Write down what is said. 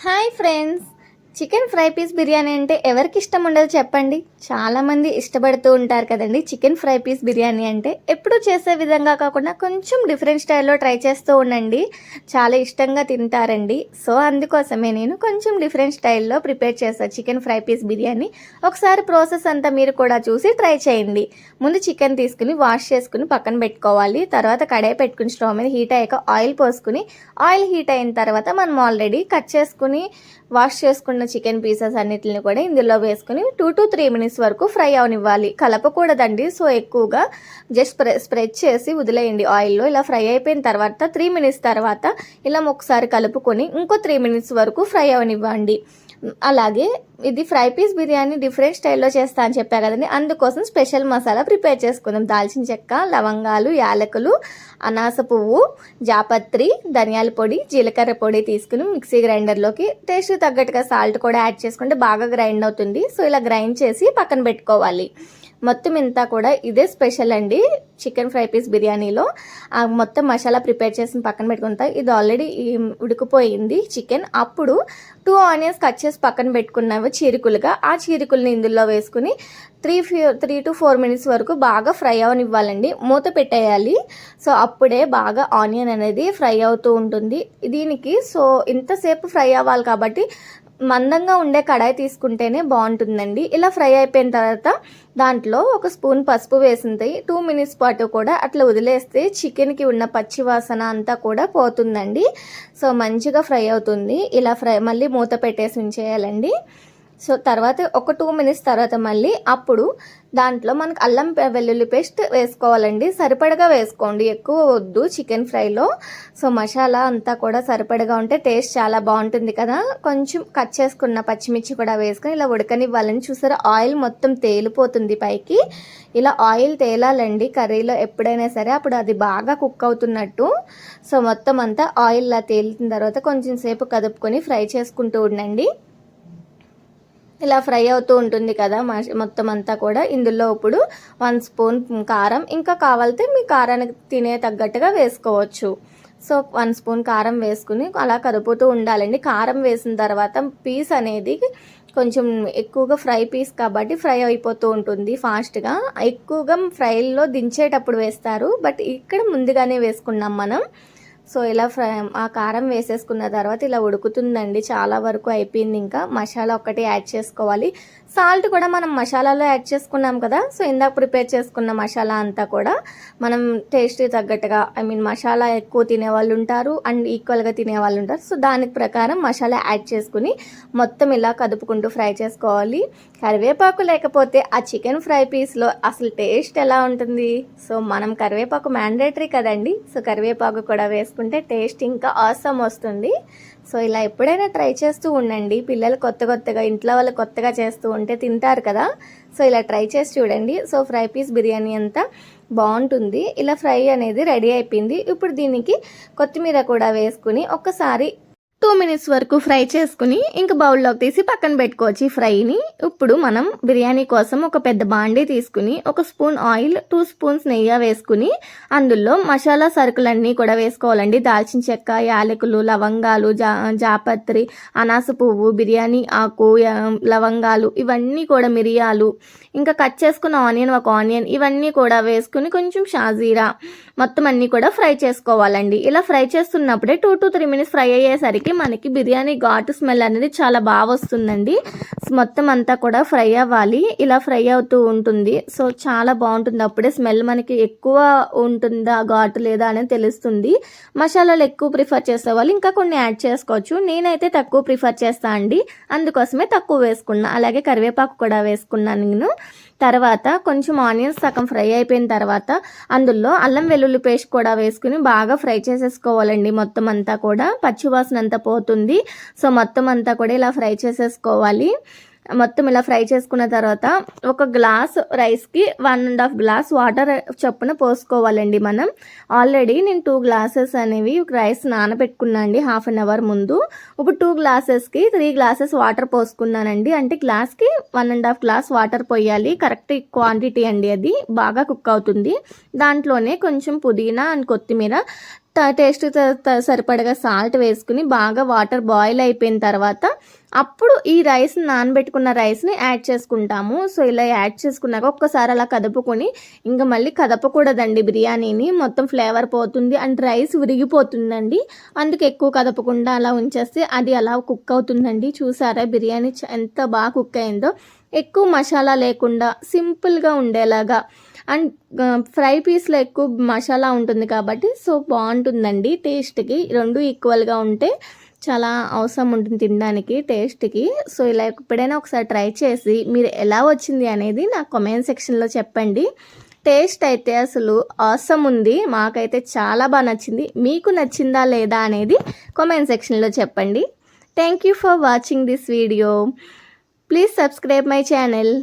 Hi friends, chicken fry piece biryani అంటే ఎవరికి ఇష్టం ఉండదు చెప్పండి. చాలామంది ఇష్టపడుతూ ఉంటారు కదండి. చికెన్ ఫ్రై పీస్ బిర్యానీ అంటే ఎప్పుడు చేసే విధంగా కాకుండా కొంచెం డిఫరెంట్ స్టైల్లో ట్రై చేస్తూ ఉండండి, చాలా ఇష్టంగా తింటారండి. సో అందుకోసమే నేను కొంచెం డిఫరెంట్ స్టైల్లో ప్రిపేర్ చేస్తాను చికెన్ ఫ్రై పీస్ బిర్యానీ. ఒకసారి ప్రాసెస్ అంతా మీరు కూడా చూసి ట్రై చేయండి. ముందు చికెన్ తీసుకుని వాష్ చేసుకుని పక్కన పెట్టుకోవాలి. తర్వాత కడాయి పెట్టుకుని స్టవ్ మీద హీట్ అయ్యాక ఆయిల్ పోసుకుని, ఆయిల్ హీట్ అయిన తర్వాత మనం ఆల్రెడీ కట్ చేసుకుని వాష్ చేసుకున్న చికెన్ పీసెస్ అన్నిటిని కూడా ఇందులో వేసుకుని 2 to 3 minutes వరకు ఫ్రై అవనివ్వాలి. కలపకూడదండి. సో ఎక్కువగా జస్ట్ స్ప్రెడ్ చేసి వదిలేయండి ఆయిల్లో. ఇలా ఫ్రై అయిపోయిన తర్వాత 3 minutes తర్వాత ఇలా ఒకసారి కలుపుకొని ఇంకో 3 minutes వరకు ఫ్రై అవనివ్వండి. అలాగే ఇది ఫ్రై పీస్ బిర్యానీ డిఫరెంట్ స్టైల్లో చేస్తా అని చెప్పా కదండి. అందుకోసం స్పెషల్ మసాలా ప్రిపేర్ చేసుకుందాం. దాల్చిన చెక్క, లవంగాలు, యాలకులు, అనాస పువ్వు, జాపత్రి, ధనియాల పొడి, జీలకర్ర పొడి తీసుకుని మిక్సీ గ్రైండర్లోకి టేస్ట్ తగ్గట్టుగా సాల్ట్ కూడా యాడ్ చేసుకుంటే బాగా గ్రైండ్ అవుతుంది. సో ఇలా గ్రైండ్ చేసి పక్కన పెట్టుకోవాలి. మొత్తం ఇంతా కూడా ఇదే స్పెషల్ అండి చికెన్ ఫ్రై పీస్ బిర్యానీలో. మొత్తం మసాలా ప్రిపేర్ చేసి పక్కన పెట్టుకుంటా. ఇది ఆల్రెడీ ఉడికిపోయింది చికెన్. అప్పుడు 2 onions కట్ చేసి పక్కన పెట్టుకున్నాము చీరికలుగా. ఆ చీరికల్ని ఇందులో వేసుకుని 3 to 4 minutes వరకు బాగా ఫ్రై అవనివ్వాలండి. మూత పెట్టేయాలి. సో అప్పుడే బాగా ఆనియన్ అనేది ఫ్రై అవుతూ ఉంటుంది దీనికి. సో ఇంతసేపు ఫ్రై అవ్వాలి కాబట్టి మందంగా ఉండే కడాయి తీసుకుంటేనే బాగుంటుందండి. ఇలా ఫ్రై అయిపోయిన తర్వాత దాంట్లో 1 స్పూన్ పసుపు వేసింది. 2 minutes పాటు కూడా అట్లా వదిలేస్తే చికెన్కి ఉన్న పచ్చి వాసన అంతా కూడా పోతుందండి. సో మంచిగా ఫ్రై అవుతుంది. ఇలా మళ్ళీ మూత పెట్టేసి ఉంచేయాలండి. సో తర్వాత ఒక 2 minutes తర్వాత మళ్ళీ అప్పుడు దాంట్లో మనకు అల్లం వెల్లుల్లి పేస్ట్ వేసుకోవాలండి. సరిపడగా వేసుకోండి, ఎక్కువ వద్దు చికెన్ ఫ్రైలో. సో మసాలా అంతా కూడా సరిపడగా ఉంటే టేస్ట్ చాలా బాగుంటుంది కదా. కొంచెం కట్ చేసుకున్న పచ్చిమిర్చి కూడా వేసుకొని ఇలా ఉడకనివ్వాలని. చూసారా, ఆయిల్ మొత్తం తేలిపోతుంది పైకి. ఇలా ఆయిల్ తేలాలండి కర్రీలో ఎప్పుడైనా సరే, అప్పుడు అది బాగా కుక్ అవుతున్నట్టు. సో మొత్తం అంతా ఆయిల్ ఇలా తేలిన తర్వాత కొంచెం సేపు కదుపుకొని ఫ్రై చేసుకుంటూ ఉండండి. ఇలా ఫ్రై అవుతూ ఉంటుంది కదా మొత్తం అంతా కూడా. ఇందులో ఇప్పుడు 1 స్పూన్ కారం, ఇంకా కావాలితే మీ కారానికి తినే తగ్గట్టుగా వేసుకోవచ్చు. సో 1 స్పూన్ కారం వేసుకుని అలా కదుపుతూ ఉండాలండి. కారం వేసిన తర్వాత పీస్ అనేది కొంచెం ఎక్కువగా ఫ్రై పీస్ కాబట్టి ఫ్రై అయిపోతూ ఉంటుంది ఫాస్ట్గా. ఎక్కువగా ఫ్రైల్లో దించేటప్పుడు వేస్తారు, బట్ ఇక్కడ ముందుగానే వేసుకున్నాం మనం. సో ఇలా ఆ కారం వేసేసుకున్న తర్వాత ఇలా ఉడుకుతుందండి. చాలా వరకు అయిపోయింది. ఇంకా మసాలా ఒక్కటి యాడ్ చేసుకోవాలి. సాల్ట్ కూడా మనం మసాలాలో యాడ్ చేసుకున్నాం కదా. సో ఇందాక ప్రిపేర్ చేసుకున్న మసాలా అంతా కూడా మనం టేస్ట్ తగ్గట్టుగా, మసాలా ఎక్కువ తినేవాళ్ళు ఉంటారు అండ్ ఈక్వల్గా తినేవాళ్ళు ఉంటారు. సో దానికి ప్రకారం మసాలా యాడ్ చేసుకుని మొత్తం ఇలా కదుపుకుంటూ ఫ్రై చేసుకోవాలి. కరివేపాకు లేకపోతే ఆ చికెన్ ఫ్రై పీస్లో అసలు టేస్ట్ ఎలా ఉంటుంది? సో మనం కరివేపాకు మ్యాండేటరీ కదండి. సో కరివేపాకు కూడా వేసుకుంటే టేస్ట్ ఇంకా ఆసమ్ వస్తుంది. సో ఇలా ఎప్పుడైనా ట్రై చేస్తూ ఉండండి. పిల్లలు కొత్తగా ఇంట్లో వాళ్ళు కొత్తగా చేస్తూ ఉంటే తింటారు కదా. సో ఇలా ట్రై చేసి చూడండి. సో ఫ్రై పీస్ బిర్యానీ అంతా బాగుంటుంది. ఇలా ఫ్రై అనేది రెడీ అయిపోయింది. ఇప్పుడు దీనికి కొత్తిమీర కూడా వేసుకుని ఒక్కసారి 2 minutes వరకు ఫ్రై చేసుకుని ఇంకా బౌల్లోకి తీసి పక్కన పెట్టుకోవచ్చు ఈ ఫ్రైని. ఇప్పుడు మనం బిర్యానీ కోసం ఒక పెద్ద బాండీ తీసుకుని 1 స్పూన్ ఆయిల్, 2 స్పూన్స్ నెయ్యి వేసుకుని అందులో మసాలా సరుకులన్నీ కూడా వేసుకోవాలండి. దాల్చిన చెక్క, యాలకులు, లవంగాలు, జాపత్రి, అనాస పువ్వు, బిర్యానీ ఆకు, లవంగాలు, ఇవన్నీ కూడా మిరియాలు, ఇంకా కట్ చేసుకున్న ఆనియన్, 1 ఆనియన్, ఇవన్నీ కూడా వేసుకుని కొంచెం షాజీరా మొత్తం అన్నీ కూడా ఫ్రై చేసుకోవాలండి. ఇలా ఫ్రై చేస్తున్నప్పుడే 2 to 3 minutes ఫ్రై అయ్యేసరికి మనకి బిర్యానీ ఘాటు స్మెల్ అనేది చాలా బాగా వస్తుందండి. మొత్తం అంతా కూడా ఫ్రై అవ్వాలి. ఇలా ఫ్రై అవుతూ ఉంటుంది. సో చాలా బాగుంటుంది. అప్పుడే స్మెల్ మనకి ఎక్కువ ఉంటుందా ఘాటు లేదా అనేది తెలుస్తుంది. మసాలాలు ఎక్కువ ప్రిఫర్ చేసే వాళ్ళు ఇంకా కొన్ని యాడ్ చేసుకోవచ్చు. నేనైతే తక్కువ ప్రిఫర్ చేస్తా అండి, అందుకోసమే తక్కువ వేసుకున్నా. అలాగే కరివేపాకు కూడా వేసుకున్నాను నేను. తర్వాత కొంచెం ఆనియన్స్ సగం ఫ్రై అయిపోయిన తర్వాత అందులో అల్లం వెల్లుల్లి పేస్ట్ కూడా వేసుకుని బాగా ఫ్రై చేసేసుకోవాలండి. మొత్తం అంతా కూడా పచ్చివాసన అంతా పోతుంది. సో మొత్తం అంతా కూడా ఇలా ఫ్రై చేసేసుకోవాలి. మొత్తం ఇలా ఫ్రై చేసుకున్న తర్వాత ఒక గ్లాస్ రైస్కి 1.5 గ్లాస్ వాటర్ చొప్పున పోసుకోవాలండి మనం. ఆల్రెడీ నేను 2 గ్లాసెస్ అనేవి రైస్ నానబెట్టుకున్నాను అండి 1/2 hour ముందు. ఇప్పుడు 2 గ్లాసెస్కి 3 గ్లాసెస్ వాటర్ పోసుకున్నానండి. అంటే గ్లాస్కి 1.5 గ్లాస్ వాటర్ పోయాలి. కరెక్ట్ క్వాంటిటీ అండి. అది బాగా కుక్ అవుతుంది. దాంట్లోనే కొంచెం పుదీనా అండ్ కొత్తిమీర టేస్ట్ సరిపడగా సాల్ట్ వేసుకుని బాగా వాటర్ బాయిల్ అయిపోయిన తర్వాత అప్పుడు ఈ రైస్ నానబెట్టుకున్న రైస్ని యాడ్ చేసుకుంటాము. సో ఇలా యాడ్ చేసుకున్నాక ఒక్కసారి అలా కదుపుకొని ఇంకా మళ్ళీ కదపకూడదండి బిర్యానీని, మొత్తం ఫ్లేవర్ పోతుంది అండ్ రైస్ విరిగిపోతుందండి. అందుకు ఎక్కువ కదపకుండా అలా ఉంచేస్తే అది అలా కుక్ అవుతుందండి. చూసారా బిర్యానీ ఎంత బాగా కుక్ అయిందో, ఎక్కువ మసాలా లేకుండా సింపుల్గా ఉండేలాగా. అండ్ ఫ్రై పీస్లో ఎక్కువ మసాలా ఉంటుంది కాబట్టి సో బాగుంటుందండి టేస్ట్కి. రెండు ఈక్వల్గా ఉంటే చాలా అవసరం ఉంటుంది తినడానికి టేస్ట్కి. సో ఇలా ఎప్పుడైనా ఒకసారి ట్రై చేసి మీరు ఎలా వచ్చింది అనేది నా కామెంట్ సెక్షన్లో చెప్పండి. టేస్ట్ అయితే అసలు ఆసమ్ ఉంది, మాకైతే చాలా బాగా నచ్చింది. మీకు నచ్చిందా లేదా అనేది కామెంట్ సెక్షన్లో చెప్పండి. Thank you for watching this video. Please subscribe my channel.